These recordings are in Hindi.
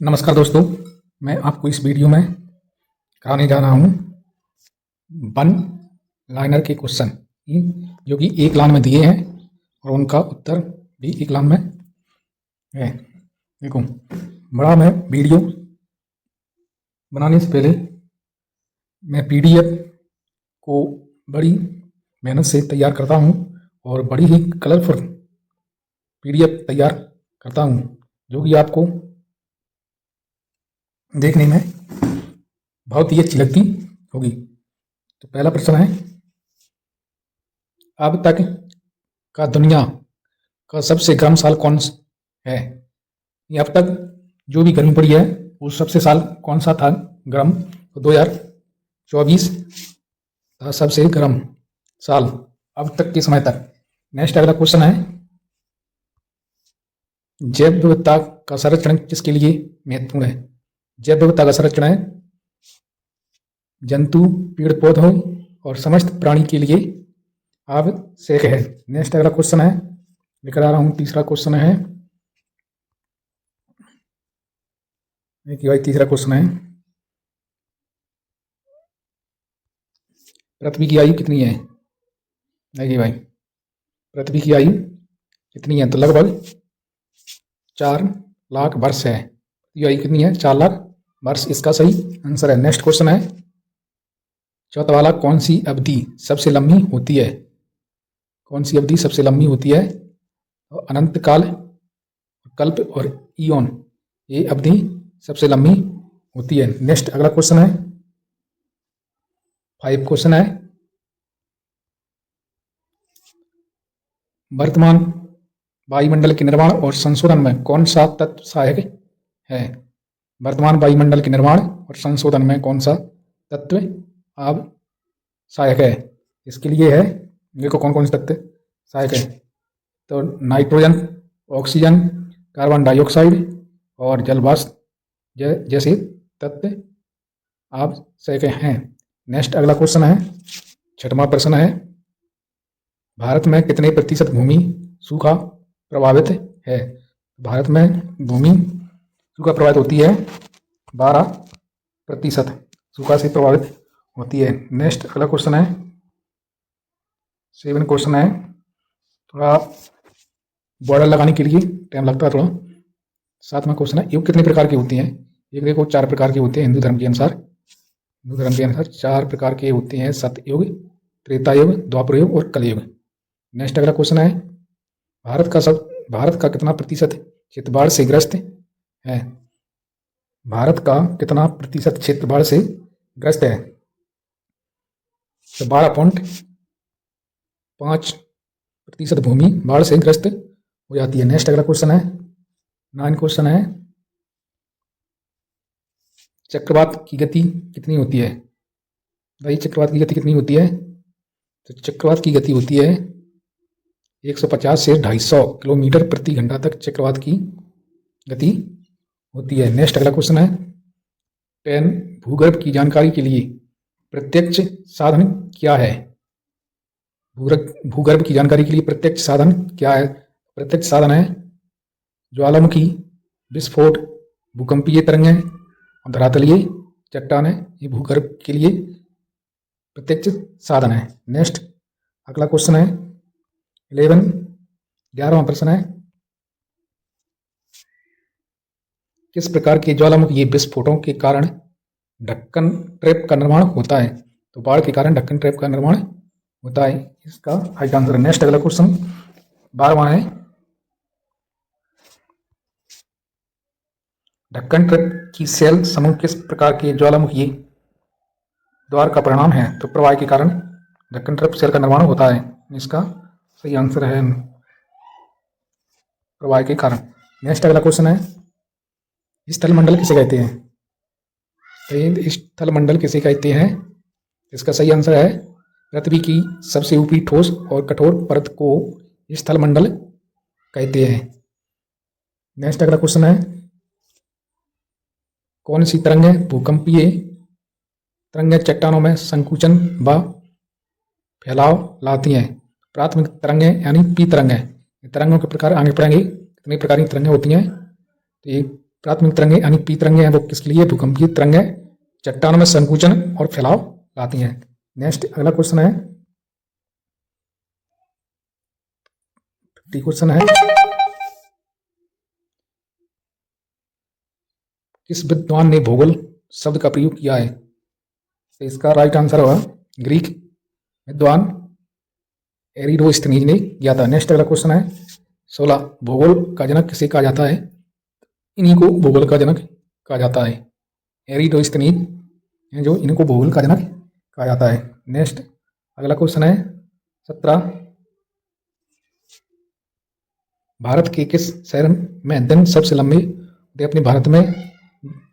नमस्कार दोस्तों, मैं आपको इस वीडियो में कराने जा रहा हूँ वन लाइनर के क्वेश्चन जो कि एक लाइन में दिए हैं और उनका उत्तर भी एक लाइन में है। देखो, बड़ा मैं वीडियो बनाने से पहले मैं पीडीएफ को बड़ी मेहनत से तैयार करता हूँ और बड़ी ही कलरफुल पीडीएफ तैयार करता हूँ जो कि आपको देखने में बहुत ही अच्छी लगती होगी। तो पहला प्रश्न है, अब तक का दुनिया का सबसे गर्म साल कौन है? अब तक जो भी गर्मी पड़ी है वो सबसे साल कौन सा था गर्म? तो 2024 था सबसे गर्म साल अब तक के समय तक। नेक्स्ट अगला क्वेश्चन है, जैव विविधता का संरक्षण किसके लिए महत्वपूर्ण है? जैव विविधता का संरक्षण है जंतु, पेड़ पौधों और समस्त प्राणी के लिए आवश्यक है। नेक्स्ट अगला क्वेश्चन है, लेकर आ रहा हूं तीसरा क्वेश्चन है। भाई तीसरा क्वेश्चन है, पृथ्वी की आयु कितनी है? देखिए भाई, पृथ्वी की आयु कितनी है? तो लगभग 4 लाख वर्ष है। ये आयु कितनी है? 4 लाख वर्ष इसका सही आंसर है। नेक्स्ट क्वेश्चन है, चौथा वाला, कौन सी अवधि सबसे लंबी होती है? कौन सी अवधि सबसे लंबी होती है? तो अनंत काल, कल्प और ईओन, ये अवधि सबसे लंबी होती है। नेक्स्ट अगला क्वेश्चन है, 5 क्वेश्चन है, वर्तमान वायुमंडल के निर्माण और संशोधन में कौन सा तत्व सहायक है? वर्तमान वायुमंडल के निर्माण और संशोधन में कौन सा तत्व सहायक है? इसके लिए है, देखो कौन कौन से तत्व सहायक है। तो नाइट्रोजन, ऑक्सीजन, कार्बन डाइऑक्साइड और जलवाष्प जैसे तत्व आवश्यक हैं। नेक्स्ट अगला क्वेश्चन है, 6वां प्रश्न है, भारत में कितने प्रतिशत भूमि सूखा प्रभावित है? भारत में भूमि सूखा प्रभावित होती है 12% सूखा से प्रभावित होती है। नेक्स्ट अगला क्वेश्चन है, 7 क्वेश्चन है, थोड़ा बॉर्डर लगाने के लिए टाइम लगता है थोड़ा। 7वां क्वेश्चन है, युग कितने प्रकार की होती हैं? एक देखो 4 प्रकार के होते हैं हिंदू धर्म के अनुसार। हिंदू धर्म के अनुसार 4 प्रकार के होते हैं, सतयुग, त्रेता युग, द्वापर युग और कलयुग। नेक्स्ट अगला क्वेश्चन है, भारत का कितना प्रतिशत क्षेत्र बाढ़ से ग्रस्त है? भारत का कितना प्रतिशत क्षेत्र बाढ़ से ग्रस्त है? तो 12.5% भूमि बाढ़ से ग्रस्त हो जाती है। नेक्स्ट अगला क्वेश्चन है, 9 क्वेश्चन है, चक्रवात की गति कितनी होती है? भाई चक्रवात की गति कितनी होती है? तो चक्रवात की गति होती है 150 से 250 किलोमीटर प्रति घंटा तक चक्रवात की गति होती है। नेक्स्ट अगला क्वेश्चन है, 10 भूगर्भ की जानकारी के लिए प्रत्यक्ष साधन क्या है? भूगर्भ की जानकारी के लिए प्रत्यक्ष साधन क्या है? प्रत्यक्ष साधन है ज्वालामुखी, विस्फोट, भूकंपीय तरंगें, धरातलीय चट्टानें, ये भूगर्भ के लिए प्रत्यक्ष साधन है। नेक्स्ट अगला क्वेश्चन है 11वां प्रश्न है, किस प्रकार के ज्वालामुखी विस्फोटों के कारण ढक्कन ट्रैप का निर्माण होता है? तो बाढ़ के कारण ढक्कन ट्रैप का निर्माण होता है, इसका राइट आंसर है। नेक्स्ट अगला क्वेश्चन 12वां है, ढक्कन ट्रैप की सेल समूह किस प्रकार के ज्वालामुखी द्वार का परिणाम है? तो प्रवाह के कारण ढक्कन ट्रैप सेल का निर्माण होता है, इसका सही आंसर है प्रवाह के कारण। नेक्स्ट अगला क्वेश्चन है, स्थल मंडल किसे कहते हैं? तो स्थल मंडल किसे कहते हैं? इसका सही आंसर है पृथ्वी की सबसे ऊपरी ठोस और कठोर परत को स्थल मंडल कहते हैं। नेक्स्ट अगला क्वेश्चन है, कौन सी तरंगें भूकंपीय तरंगें चट्टानों में संकुचन व फैलाव लाती हैं? प्राथमिक तरंगें यानी पी तरंगें। तरंगों के प्रकार आगे पढ़ेंगे, कितने प्रकार की तरंगें होती हैं। तो ये प्राथमिक तरंगे यानी पी तरंगे हैं वो किसके लिए? भूकंपीय तरंगे चट्टानों में संकुचन और फैलाव लाती हैं। नेक्स्ट अगला क्वेश्चन है, 50 क्वेश्चन है, किस विद्वान ने भूगोल शब्द का प्रयोग किया है? तो इसका राइट आंसर होगा ग्रीक विद्वान एरिस्टोफेनीज ने किया था। नेक्स्ट अगला क्वेश्चन है 16, भूगोल का जनक किसे कहा जाता है? इन्हीं को भूगोल का जनक कहा जाता है, एरिस्टोफेनीज हैं जो इनको भूगोल का जनक कहा जाता है। नेक्स्ट अगला क्वेश्चन है 17, भारत के किस शहर में दिन सबसे लंबे होते हैं? अपने भारत में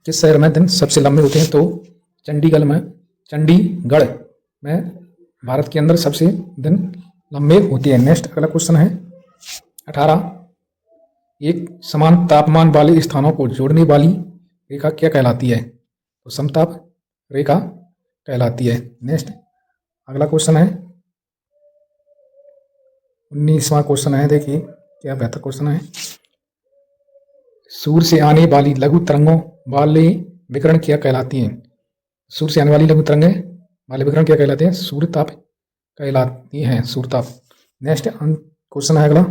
किस शहर में दिन सबसे लंबे होते हैं? तो चंडीगढ़ में भारत के अंदर सबसे दिन लंबे होते हैं। नेक्स्ट अगला क्वेश्चन है 18, एक समान तापमान वाले स्थानों को जोड़ने वाली रेखा क्या कहलाती है? तो समताप रेखा कहलाती है। नेक्स्ट अगला क्वेश्चन है 19वां क्वेश्चन है, देखिए क्या बेहतर क्वेश्चन है, सूर्य से आने वाली लघु तरंगों वाले विकिरण क्या कहलाती हैं? सूर्य से आने वाली लघु तरंगें वाले विकिरण क्या कहलाते हैं? सूर्यताप कहलाती हैं, सूर्यताप। नेक्स्ट क्वेश्चन है अगला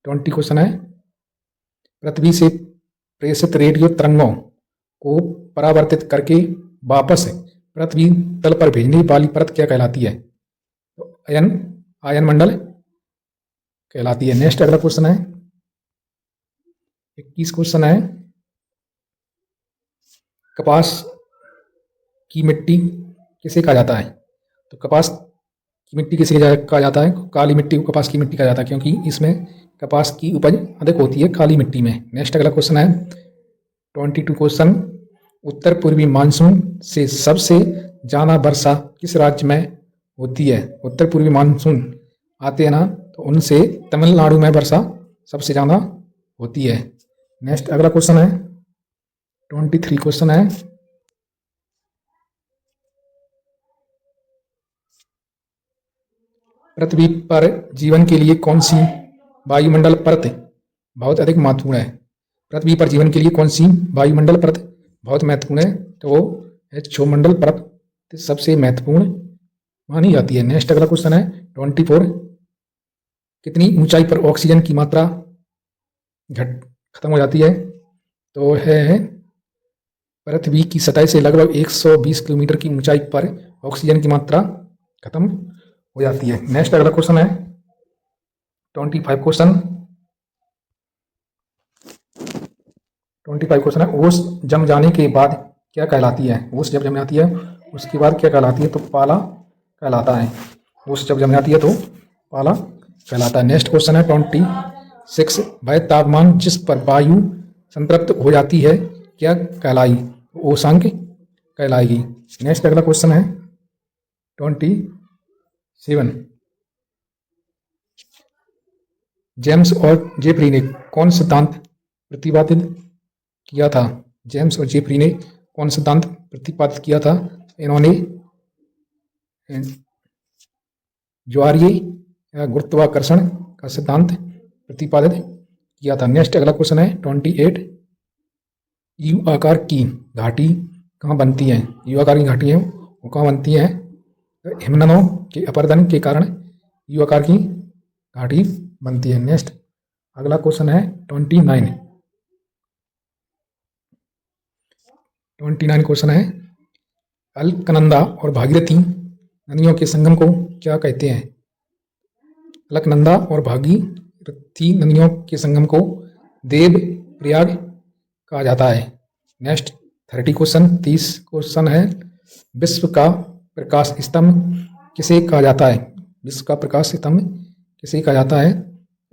20 क्वेश्चन है, पृथ्वी से प्रेषित रेडियो तरंगों को परावर्तित करके वापस पृथ्वी तल पर भेजने वाली परत क्या कहलाती है? तो आयन मंडल कहलाती है। नेक्स्ट अगला क्वेश्चन है 21 क्वेश्चन है, कपास की मिट्टी किसे कहा जाता है? तो कपास की मिट्टी किसे कहा जाता है? काली मिट्टी को कपास की मिट्टी कहा जाता है, क्योंकि इसमें कपास की उपज अधिक होती है काली मिट्टी में। नेक्स्ट अगला क्वेश्चन है 22 क्वेश्चन, उत्तर पूर्वी मानसून से सबसे ज्यादा वर्षा किस राज्य में होती है? उत्तर पूर्वी मानसून आते हैं ना, तो उनसे तमिलनाडु में वर्षा सबसे ज्यादा होती है। नेक्स्ट अगला क्वेश्चन है 23 क्वेश्चन है, पृथ्वी पर जीवन के लिए कौन सी वायुमंडल परत बहुत अधिक महत्वपूर्ण है? पृथ्वी पर जीवन के लिए कौन सी वायुमंडल परत बहुत महत्वपूर्ण है? तो वो है क्षोमंडल परत सबसे महत्वपूर्ण मानी जाती है। नेक्स्ट अगला क्वेश्चन है 24, कितनी ऊंचाई पर ऑक्सीजन की मात्रा खत्म हो जाती है? तो है पृथ्वी की सतह से लगभग 120 किलोमीटर की ऊंचाई पर ऑक्सीजन की मात्रा खत्म हो जाती है। नेक्स्ट अगला क्वेश्चन है 25 क्वेश्चन, 25 क्वेश्चन है, ओस जम जाने के बाद क्या कहलाती है? ओस जब जम जाती है उसके बाद क्या कहलाती है? तो पाला कहलाता है। ओस जब जम जाती है तो पाला कहलाता है। नेक्स्ट क्वेश्चन है 26, वह तापमान जिस पर वायु संतृप्त हो जाती है क्या कहलाई? ओसांक कहलाएगी। नेक्स्ट अगला क्वेश्चन है 27, जेम्स और जेफरी ने कौन सिद्धांत प्रतिपादित किया था? जेम्स और जेफरी ने कौन सिद्धांत प्रतिपादित किया था? इन्होंने ज्वारीय या गुरुत्वाकर्षण का सिद्धांत प्रतिपादित किया था। नेक्स्ट अगला क्वेश्चन है 28, यू आकार की घाटी कहाँ बनती है? यू आकार की घाटी है वो कहाँ बनती है? हिमनदों के अपरदन के कारण यू आकार की घाटी बनती है। नेक्स्ट अगला क्वेश्चन है 29, 29 क्वेश्चन है, अलकनंदा और भागीरथी नदियों के संगम को क्या कहते हैं? अलकनंदा और भागीरथी नदियों के संगम को देव प्रयाग कहा जाता है। नेक्स्ट 30 क्वेश्चन, 30 क्वेश्चन है, विश्व का प्रकाश स्तंभ किसे कहा जाता है? विश्व का प्रकाश स्तंभ किसे कहा जाता है?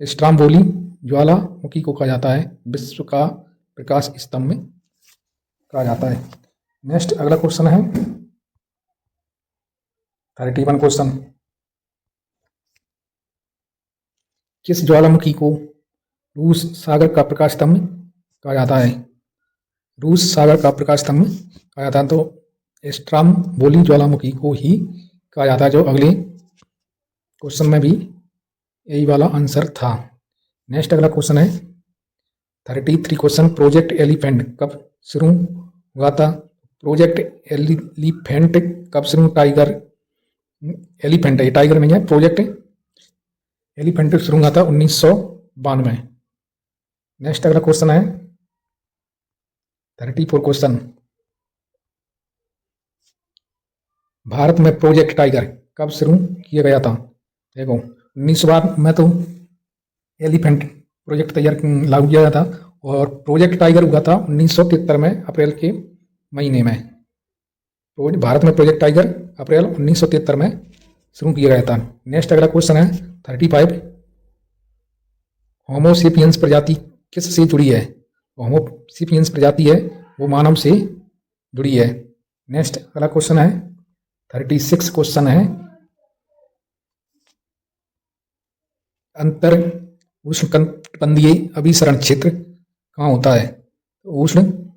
स्ट्राम्बोली ज्वालामुखी को कहा जाता है विश्व का प्रकाश स्तंभ कहा जाता है। नेक्स्ट अगला क्वेश्चन है 31 क्वेश्चन, किस ज्वालामुखी को रूस सागर का प्रकाश स्तंभ कहा जाता है? रूस सागर का प्रकाश स्तंभ कहा जाता है, तो स्ट्राम्बोली ज्वालामुखी को ही कहा जाता है, जो अगले क्वेश्चन में भी यही वाला आंसर था। नेक्स्ट अगला क्वेश्चन है 33 क्वेश्चन, प्रोजेक्ट एलिफेंट कब शुरू हुआ था? प्रोजेक्ट एलिफेंट कब शुरू, टाइगर एलिफेंट है, टाइगर नहीं है, प्रोजेक्ट एलिफेंट शुरू हुआ था 1992। नेक्स्ट अगला क्वेश्चन है 34 क्वेश्चन, भारत में प्रोजेक्ट टाइगर कब शुरू किया गया था? देखो 1992 में तो एलिफेंट प्रोजेक्ट तैयार लागू किया गया था और प्रोजेक्ट टाइगर हुआ था 1973 में अप्रैल के महीने में। तो भारत में प्रोजेक्ट टाइगर अप्रैल 1973 में शुरू किया गया था। नेक्स्ट अगला क्वेश्चन है 35, होमोसेपियंस प्रजाति किस से जुड़ी है? होमोसेपियंस प्रजाति है वो मानव से जुड़ी है। नेक्स्ट अगला क्वेश्चन है 36 क्वेश्चन है, अंतर उष्णकटिबंधीय अभिसरण क्षेत्र कहाँ होता है?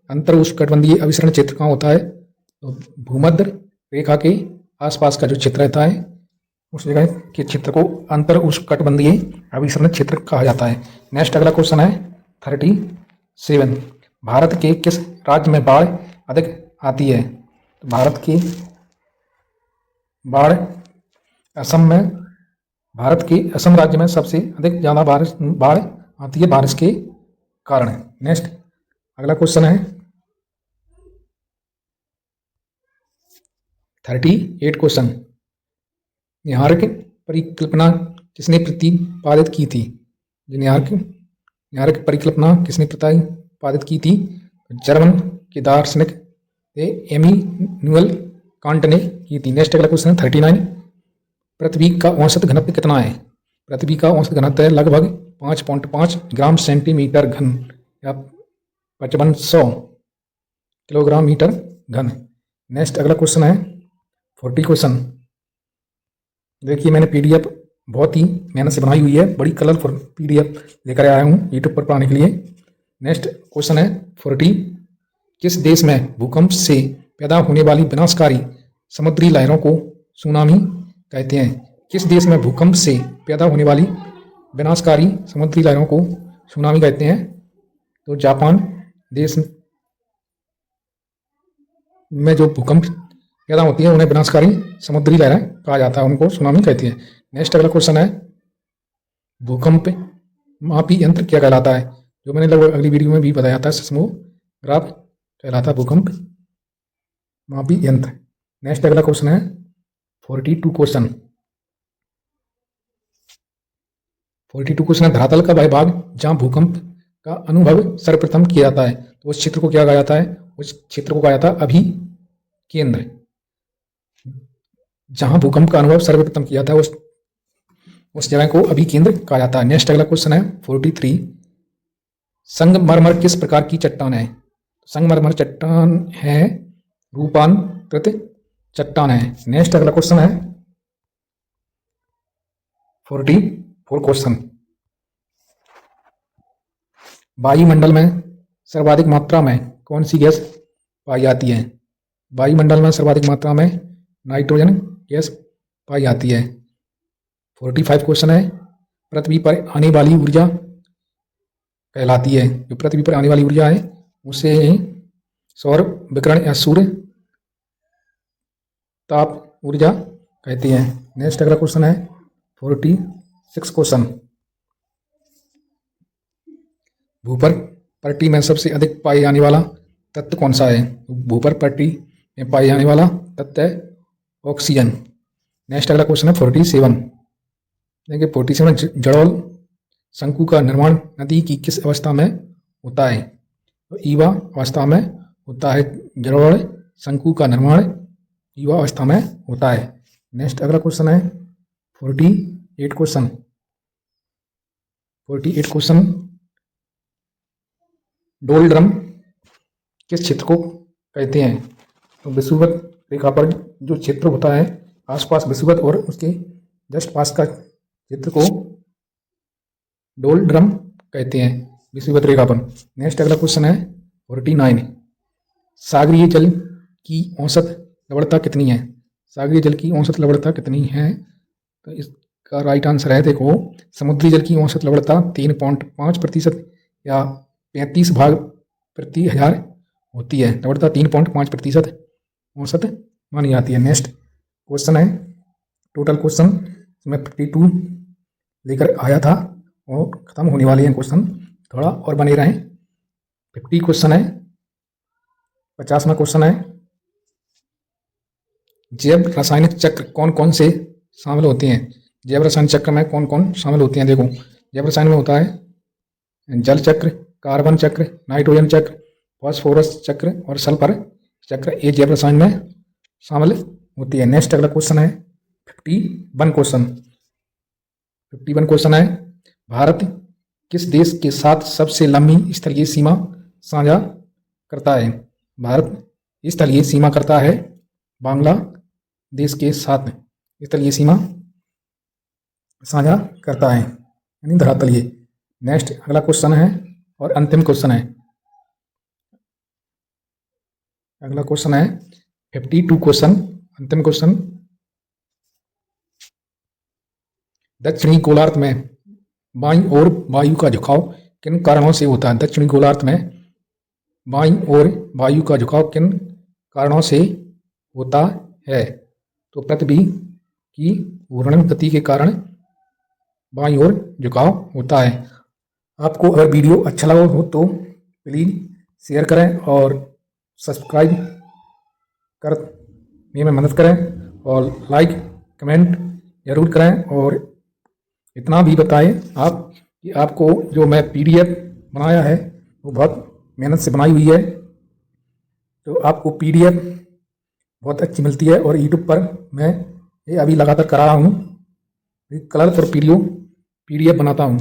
अंतर उष्णकटिबंधीय अभिसरण क्षेत्र कहाँ होता है? तो भूमध्य रेखा के आसपास का जो क्षेत्र रहता है उस जगह के क्षेत्र को अंतर उष्णकटिबंधीय अभिसरण क्षेत्र कहा जाता है। नेक्स्ट अगला क्वेश्चन है 37, भारत के किस राज्य में बाढ़ अधिक आती है? तो भारत की बाढ़ असम में, भारत के असम राज्य में सबसे अधिक ज़्यादा बाढ़ आती है बारिश के कारण। नेक्स्ट अगला क्वेश्चन है 38 क्वेश्चन, न्यूयॉर्क परिकल्पना किसने प्रतिपादित की थी? न्यूयॉर्क परिकल्पना किसने प्रतिपादित की थी? जर्मन के दार्शनिक इमैनुअल कांट ने की थी। नेक्स्ट अगला क्वेश्चन है 39, पृथ्वी का औसत घनत्व कितना है? पृथ्वी का औसत घनत्व है लगभग 5.5 ग्राम सेंटीमीटर घन या 5500 किलोग्राम मीटर घन। नेक्स्ट अगला क्वेश्चन है 40 क्वेश्चन, देखिए मैंने पीडीएफ बहुत ही मेहनत से बनाई हुई है, बड़ी कलरफुल पीडीएफ लेकर आया हूँ यूट्यूब पर पढ़ाने के लिए। नेक्स्ट क्वेश्चन है 40, किस देश में भूकंप से पैदा होने वाली विनाशकारी समुद्री लहरों को सुनामी कहते हैं? किस देश में भूकंप से पैदा होने वाली विनाशकारी समुद्री लहरों को सुनामी कहते हैं? तो जापान देश में जो भूकंप पैदा होती है उन्हें विनाशकारी समुद्री लहरें कहा जाता है, उनको सुनामी कहते हैं। नेक्स्ट अगला क्वेश्चन है भूकंप मापी यंत्र क्या कहलाता है? जो मैंने लगभग अगली वीडियो में भी बताया था, सिस्मोग्राफ कहलाता है भूकंप मापी यंत्र। नेक्स्ट अगला क्वेश्चन है 42 क्वेश्चन, 42 क्वेश्चन है, धरातल का वह भाग जहां भूकंप का अनुभव सर्वप्रथम किया जाता है, तो उस क्षेत्र को क्या कहा जाता है? उस क्षेत्र को कहा जाता है अभिकेंद्र। जहां भूकंप का अनुभव सर्वप्रथम किया था उस जगह को अभिकेंद्र कहा जाता है। नेक्स्ट अगला क्वेश्चन है 43, संगमरमर किस प्रकार की चट्टान है? संगमरमर चट्टान है रूपांतरित चट्टान है। नेक्स्ट अगला क्वेश्चन है 44 क्वेश्चन, वायुमंडल में सर्वाधिक मात्रा में कौन सी गैस पाई जाती है? वायुमंडल में सर्वाधिक मात्रा में नाइट्रोजन गैस पाई जाती है। 45 क्वेश्चन है, पृथ्वी पर आने वाली ऊर्जा कहलाती है, जो पृथ्वी पर आने वाली ऊर्जा है उसे सौर विकिरण या सूर्य ताप ऊर्जा कहती है। नेक्स्ट अगला क्वेश्चन है 46 क्वेश्चन, भूपर पट्टी में सबसे अधिक पाए जाने वाला तत्व कौन सा है? भूपर पट्टी में पाए जाने वाला तत्व है ऑक्सीजन। नेक्स्ट अगला क्वेश्चन है 47, देखिए 47 जड़ोल शंकु का निर्माण नदी की किस अवस्था में होता है? तो ईवा अवस्था में होता है। जड़ोल शंकु का निर्माण ईवा अवस्था में होता है। नेक्स्ट अगला क्वेश्चन है 48 क्वेश्चन, 48 क्वेश्चन, डोलड्रम किस क्षेत्र को कहते हैं? तो विषुवत रेखा पर जो क्षेत्र होता है आसपास विषुवत और उसके जस्ट पास का क्षेत्र को डोलड्रम कहते हैं, विषुवत रेखा पर। नेक्स्ट अगला क्वेश्चन है 49, सागरीय जल की औसत लवणता कितनी है? सागरीय जल की औसत लवणता कितनी है? तो इसका राइट आंसर है, देखो समुद्री जल की औसत लवणता 3.5% या 35 भाग प्रति हजार होती है, लवणता 3.5% औसत मानी जाती है। नेक्स्ट क्वेश्चन है, टोटल क्वेश्चन मैं 52 लेकर आया था और खत्म होने वाले हैं क्वेश्चन, थोड़ा और बने रहें। 50 क्वेश्चन है। 50वां क्वेश्चन है, जैव रासायनिक चक्र कौन कौन से शामिल होते हैं? जैव रासायनिक चक्र में कौन कौन शामिल होते हैं? देखो, जैव रसायन में होता है जल चक्र, कार्बन चक्र, नाइट्रोजन चक्र, फास्फोरस चक्र और सल्फर चक्र, ये जैव रसायन में शामिल होती है। नेक्स्ट अगला क्वेश्चन है 51 क्वेश्चन। 51 क्वेश्चन है, भारत किस देश के साथ सबसे लंबी स्थलीय सीमा साझा करता है? भारत स्थलीय सीमा करता है बांग्लादेश के साथ, स्थलीय सीमा साझा करता है, यानी धरातलीय। नेक्स्ट अगला क्वेश्चन है और अंतिम क्वेश्चन है, अगला क्वेश्चन है 52 क्वेश्चन, अंतिम क्वेश्चन। दक्षिणी गोलार्ध में बाईं ओर वायु का झुकाव किन कारणों से होता है? दक्षिणी गोलार्ध में बाईं ओर वायु का झुकाव किन कारणों से होता है? तो पृथ्वी की घूर्णन गति के कारण बाईं ओर झुकाव होता है। आपको अगर वीडियो अच्छा लगा हो तो प्लीज़ शेयर करें और सब्सक्राइब करने में मदद करें और लाइक कमेंट जरूर करें। और इतना भी बताएं आप कि आपको जो मैं PDF बनाया है वो बहुत मेहनत से बनाई हुई है, तो आपको PDF बहुत अच्छी मिलती है। और YouTube पर मैं ये अभी लगातार कर रहा हूँ, कलरफुल PDF बनाता हूँ।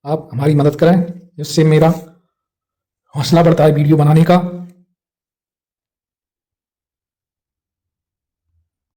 आप हमारी मदद करें, जिससे मेरा हौसला बढ़ता है वीडियो बनाने का।